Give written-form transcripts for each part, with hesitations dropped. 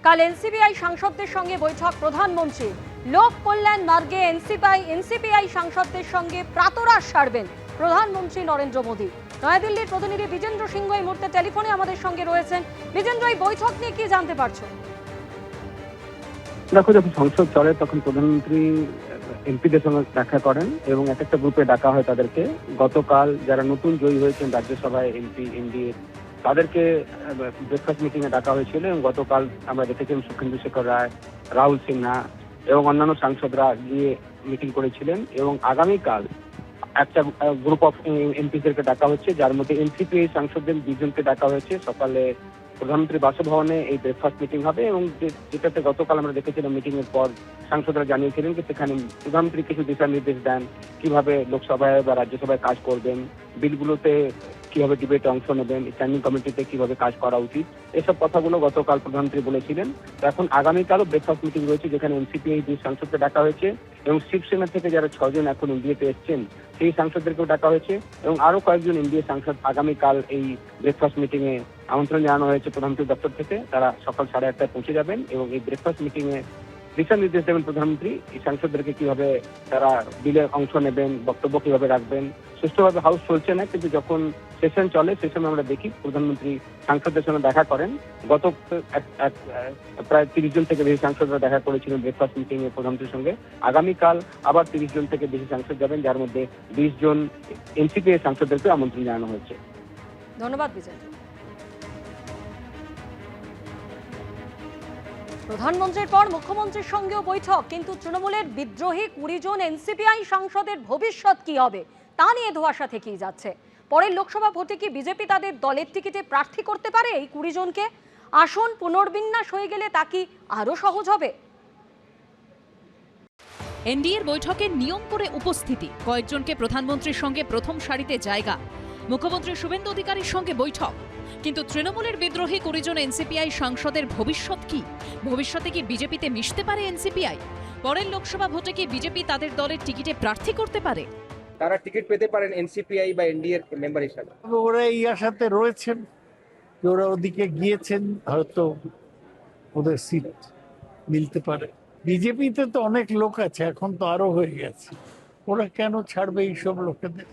কাল এনসিপিআই সাংসদদের সঙ্গে বৈঠক প্রধানমন্ত্রী। লোক কল্যাণ মার্গে এনসিপিআই সাংসদদের সঙ্গে প্রাতরাশ সারবেন প্রধানমন্ত্রী নরেন্দ্র মোদী। নয়াদিল্লির প্রতিনিধি বিজেন্দ্র সিংহ এই মুহূর্তে টেলিফোনে আমাদের সঙ্গে রয়েছেন। বিজেন্দ্র, এই বৈঠক নিয়ে কি জানতে পারছো? দেখো, যখন সংসদ চলে তখন প্রধানমন্ত্রী এমপিদের সঙ্গে দেখা করেন এবং এক একটা গ্রুপে ডাকা হয় তাদেরকে। গতকাল যারা নতুন জয়ী হয়েছেন রাজ্যসভায় এমপি এনডিএ তাদেরকে ব্রেকফাস্ট মিটিং এ ডাকা হয়েছিল এবং গতকাল আমরা দেখেছিলাম সুখেন্দু শেখর রায়, রাহুল সিনহা এবং অন্যান্য সাংসদরা গিয়ে মিটিং করেছিলেন। এবং আগামীকাল একটা গ্রুপ অফ এমপিদেরকে ডাকা হচ্ছে, যার মধ্যে এনসিপি সাংসদদের 2 জনকে ডাকা হয়েছে। সকালে প্রধানমন্ত্রী বাসভবনে এই ব্রেকফাস্ট মিটিং হবে এবং যেটাতে গতকাল আমরা দেখেছিলাম মিটিং এর পর সাংসদরা জানিয়েছিলেন যে সেখানে প্রধানমন্ত্রী কিছু দিশা নির্দেশ দেন কিভাবে লোকসভায় বা রাজ্যসভায় কাজ করবেন, বিলগুলোতে কিভাবে ডিবেটে অংশ নেবেন, স্ট্যান্ডিং কমিটিতে কিভাবে কাজ করা উচিত, এসব কথাগুলো গতকাল প্রধানমন্ত্রী বলেছিলেন। এখন আগামীকালও ব্রেকফাস্ট মিটিং রয়েছে যেখানে এনসিপি এই 2 সাংসদকে ডাকা হয়েছে এবং শিবসেনা থেকে যারা 6 জন এখন এনডিএতে এসছেন সেই সাংসদদেরকেও ডাকা হয়েছে এবং আরো কয়েকজন এনডিএ সাংসদ আগামীকাল এই ব্রেকফাস্ট মিটিং এ আমন্ত্রণ জানানো হয়েছে প্রধানমন্ত্রীর দপ্তর থেকে। তারা সকাল 8:30টায় পৌঁছে যাবেন এবং এই ব্রেকফাস্ট মিটিং এ দিশা নির্দেশ দেবেন প্রধানমন্ত্রী এই সাংসদদেরকে কিভাবে তারা বিলে অংশ নেবেন, বক্তব্য কিভাবে রাখবেন। সুষ্ঠুভাবে হাউস চলছে না, কিন্তু যখন সেশন চলে সে সময় আমরা দেখি প্রধানমন্ত্রী সাংসদদের সঙ্গে দেখা করেন। গত প্রায় 30 জন থেকে বেশি সাংসদরা দেখা করেছিলেন ব্রেকফাস্ট মিটিং এ প্রধানমন্ত্রীর সঙ্গে। আগামীকাল আবার 30 জন থেকে বেশি সাংসদ যাবেন, যার মধ্যে 20 জন এনসিপি সাংসদদেরকে আমন্ত্রণ জানানো হয়েছে। ধন্যবাদ বিজেন্দ্র। প্রধানমন্ত্রীর পর মুখ্যমন্ত্রীর সঙ্গেও বৈঠক, কিন্তু তৃণমূলের বিদ্রোহী 20 জন এনসিপিআই সাংসদের ভবিষ্যৎ কি হবে তা নিয়ে ধোঁয়াশা থেকেই যাচ্ছে। পরের লোকসভা ভোটে কি বিজেপি তাদের দলের টিকিটে প্রার্থী করতে পারে এই 20 জনকে? আসন পুনর্বিন্যাস হয়ে গেলে তা কি আরো সহজ হবে? এনডিএর বৈঠকে নিয়ম করে উপস্থিতি, কয়েকজনকে প্রধানমন্ত্রীর সঙ্গে প্রথম সারিতে জায়গা, মুখ্যমন্ত্রী শুভেন্দু অধিকারীর সঙ্গে বৈঠক। কিন্তু তৃণমূলের বিদ্রোহী 20 জন এনসিপিআই সাংসদের ভবিষ্যৎ কি? ভবিষ্যতে কি বিজেপিতে মিশতে পারে এনসিপিআই? পরের লোকসভা ভোটে কি বিজেপি তাদের দলের টিকিটে প্রার্থী করতে পারে? তারা টিকিট পেতে পারেন এনসিপিআই বা এনডিএর মেম্বার হিসাবে। ওরা এই আশাতে রয়েছেন যে ওরা ওদিকে গিয়েছেন, হয়তো ওদের সিট মিলতে পারে। বিজেপিতে তো অনেক লোক আছে, এখন তো আরো হয়ে গেছে, ওরা কেন ছাড়বে এইসব লোকেদের?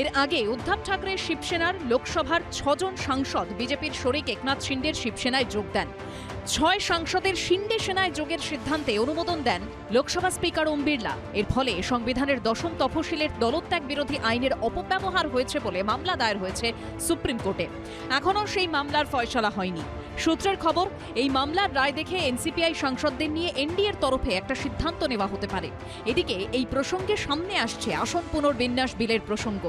এর আগে উদ্ধব ঠাকরের শিবসেনার লোকসভার 6 জন সাংসদ বিজেপির শরিক একনাথ শিন্ডের শিবসেনায় যোগ দেন। 6 সাংসদের শিন্ডে সেনায় যোগের সিদ্ধান্তে অনুমোদন দেন লোকসভা স্পিকার ওম বিড়লা। এর ফলে সংবিধানের 10ম তফসিলের দলত্যাগ বিরোধী আইনের অপব্যবহার হয়েছে বলে মামলা দায়ের হয়েছে সুপ্রিম কোর্টে। এখনও সেই মামলার ফয়সালা হয়নি। সূত্রের খবর, এই মামলার রায় দেখে এনসিপিআই সাংসদদের নিয়ে এনডিএর তরফে একটা সিদ্ধান্ত নেওয়া হতে পারে। এদিকে এই প্রসঙ্গে সামনে আসছে আসন পুনর্বিন্যাস বিলের প্রসঙ্গ।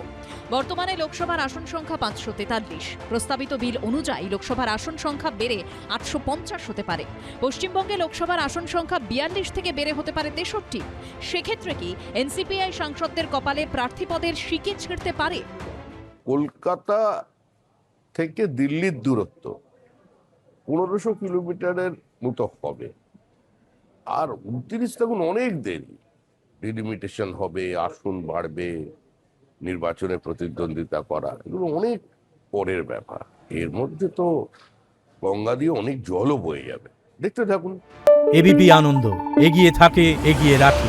বর্তমানে লোকসভার আসন সংখ্যা 543। প্রস্তাবিত বিল অনুযায়ী লোকসভার আসন সংখ্যা বেড়ে 850 হতে পারে। পশ্চিমবঙ্গে লোকসভার আসন সংখ্যা 42 থেকে বেড়ে হতে পারে 63। সেক্ষেত্রে কি এনসিপিআই সাংসদদের কপালে প্রার্থী পদের শিকে ছিঁড়তে পারে? কলকাতা থেকে দিল্লির দূরত্ব 1500 কিলোমিটারের মতো হবে, আর 29 তখন অনেক দেরি। ডিলিমিটেশন হবে, আসন বাড়বে, নির্বাচনে প্রতিদ্বন্দ্বিতা করা, এগুলো অনেক পরের ব্যাপার। এর মধ্যে তো গঙ্গা দিয়ে অনেক জলও বয়ে যাবে। দেখতে থাকুন। এবিপি আনন্দ, এগিয়ে থাকে, এগিয়ে রাখে।